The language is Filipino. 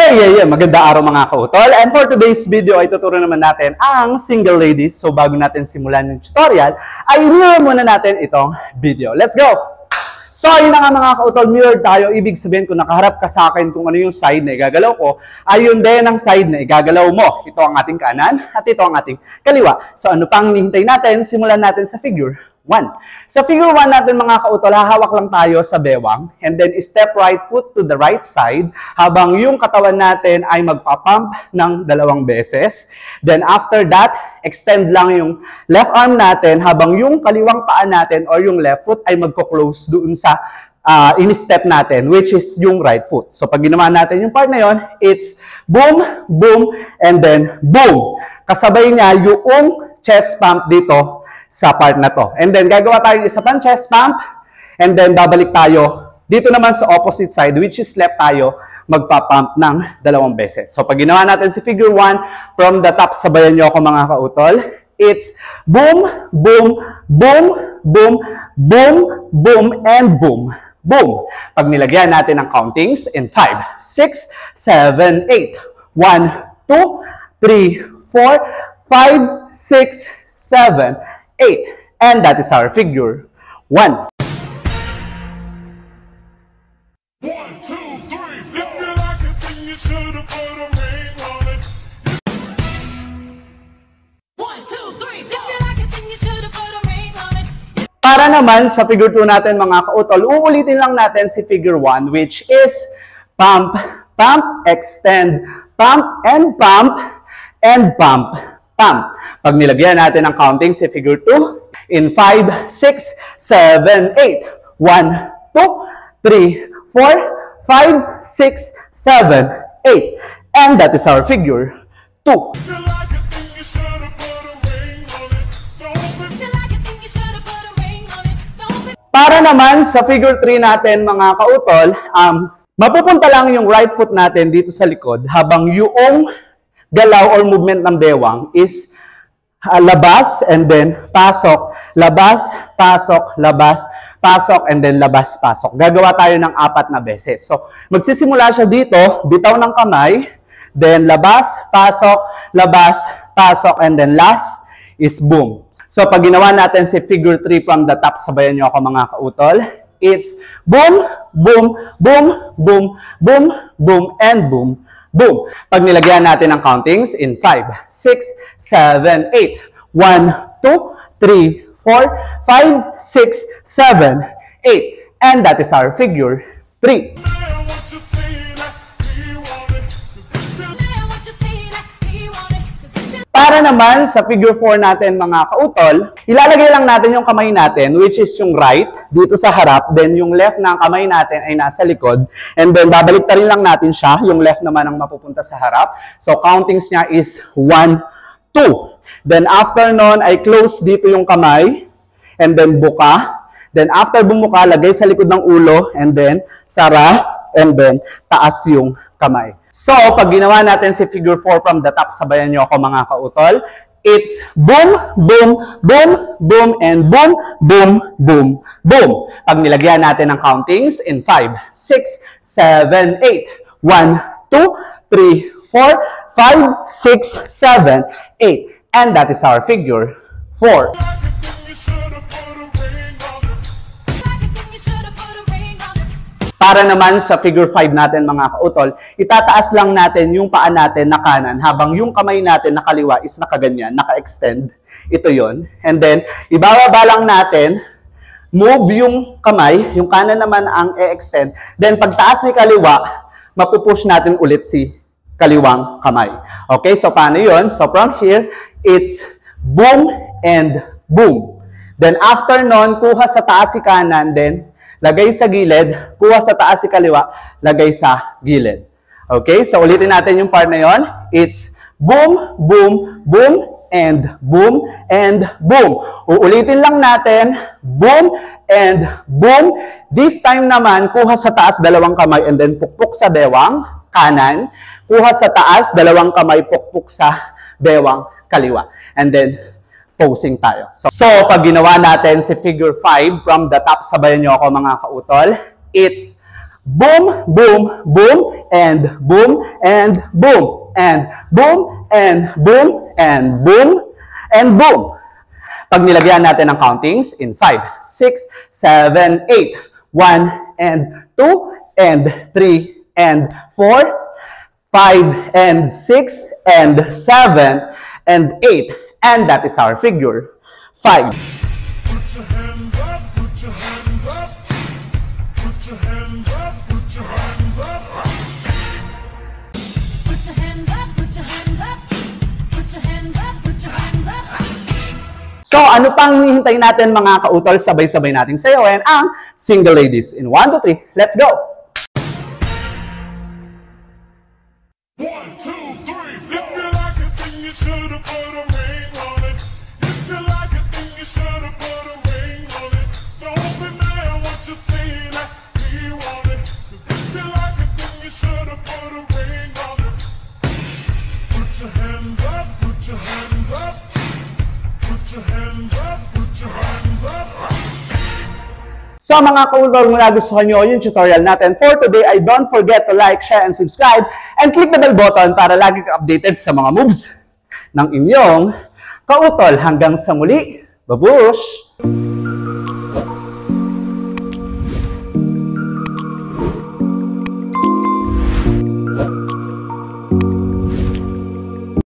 Yeah. Maganda araw mga kautol. And for today's video ay tuturo naman natin ang single ladies. So bago natin simulan yung tutorial, ay mirror muna natin itong video. Let's go! So ayun na nga mga kautol, mirror tayo. Ibig sabihin kung nakaharap ka sa akin kung ano yung side na igagalaw ko, ayun din ang side na igagalaw mo. Ito ang ating kanan at ito ang ating kaliwa. So ano pang hinihintay natin? Simulan natin sa figure 1. Sa figure 1 natin mga kautol, hahawak lang tayo sa bewang and then step right, put to the right side habang yung katawan natin ay magpapump ng 2 beses. Then after that, extend lang yung left arm natin habang yung kaliwang paa natin or yung left foot ay magko-close doon sa in-step natin, which is yung right foot. So pag ginawa natin yung part na yon, it's boom, boom, and then boom. Kasabay niya yung chest pump dito sa part na to. And then, gagawa tayo isa pang chest pump. And then, babalik tayo dito naman sa opposite side, which is left tayo, magpa-pump ng 2 beses. So, pag ginawa natin si figure 1, from the top, sabayan nyo ako mga kautol. It's boom, boom, boom, boom, boom, boom, and boom, boom. Pag nilagyan natin ang countings in 5, 6, 7, 8. 1, 2, 3, 4, 5, 6, 7, 8. And that is our figure 1. 1, 2, 3, 4. Para naman sa figure 2 natin mga kautol, uulitin lang natin si figure 1, which is pump, pump, extend, pump, and pump, and pump, pump. Pag nilagyan natin ang counting sa figure 2, in 5, 6, 7, 8. 1, 2, 3, 4, 5, 6, 7, 8. And that is our figure 2. Para naman sa figure 3 natin mga kautol, mapupunta lang yung right foot natin dito sa likod habang yung galaw or movement ng bewang is labas and then pasok, labas, pasok, labas, pasok, and then labas, pasok. Gagawa tayo ng 4 na beses. So, magsisimula siya dito, bitaw ng kamay, then labas, pasok, and then last is boom. So, pag ginawa natin si figure 3 from the top, sabayan nyo ako mga kautol, it's boom, boom, boom, boom, boom, boom, and boom, boom. Pag nilagyan natin ang countings in 5, 6, 7, 8. 1, 2, 3, 4, 5, 6, 7, 8. And that is our figure 3. Para naman sa figure 4 natin mga kautol, ilalagay lang natin yung kamay natin, which is yung right, dito sa harap. Then yung left ng kamay natin ay nasa likod. And then babalik ta rin lang natin siya. Yung left naman ang mapupunta sa harap. So countings niya is 1, 2. Then after nun ay close dito yung kamay. And then buka. Then after bumuka, lagay sa likod ng ulo. And then sara. And then taas yung kamay. So, pag ginawa natin si figure 4 from the top, sabayan nyo ako mga kautol. It's boom, boom, boom, boom, and boom, boom, boom, boom. Pag nilagyan natin ang countings in 5, 6, 7, 8. 1, 2, 3, 4, 5, 6, 7, 8. And that is our figure 4. Para naman sa figure 5 natin mga kautol, itataas lang natin yung paa natin na kanan habang yung kamay natin na kaliwa is nakaganyan, naka-extend. Ito yon. And then, ibababa lang natin, move yung kamay, yung kanan naman ang e-extend. Then, pagtaas ni kaliwa, mapupush natin ulit si kaliwang kamay. Okay, so paano yon? So from here, it's boom and boom. Then after nun, kuha sa taas si kanan, then lagay sa gilid, kuha sa taas si kaliwa, lagay sa gilid. Okay, so ulitin natin yung part na yon. It's boom, boom, boom, and boom, and boom. Uulitin lang natin, boom, and boom. This time naman, kuha sa taas 2 kamay, and then pukpuk sa bewang kanan. Kuha sa taas, 2 kamay, pukpuk sa bewang kaliwa. And then, posing tayo. So pag ginawa natin si figure 5, from the top, sabayan nyo ako mga kautol, it's boom, boom, boom, and boom, and boom, and boom, and boom, and boom, and boom. Pag nilagyan natin ang countings in 5, 6, 7, 8, 1, and 2, and 3, and 4, 5, and 6, and 7, and 8. And that is our figure. 5. Put your hands up, put your hands up. Put your hands up, put your hands up. Put your hands up, put your hands up. Put your hands up, put your hands up. So, ano pang hinihintay natin mga kautol? Sabay-sabay nating sayawin ang Single Ladies. In 1, 2, 3, let's go! 1, 2, 3, 4. If you like it, then you should have put a ring on it. If you like it, then you should have put a ring on it. So open there, what you saying that we want it. 'Cause if you like it, then you should have put a ring on it. Put your hands up, put your hands up. Put your hands up, put your hands up. So mga kaulor, kung nagustuhan nyo yung tutorial natin for today, ay don't forget to like, share, and subscribe, and click the bell button para lagi ka updated sa mga moves ng inyong kautol. Hanggang sa muli, babush!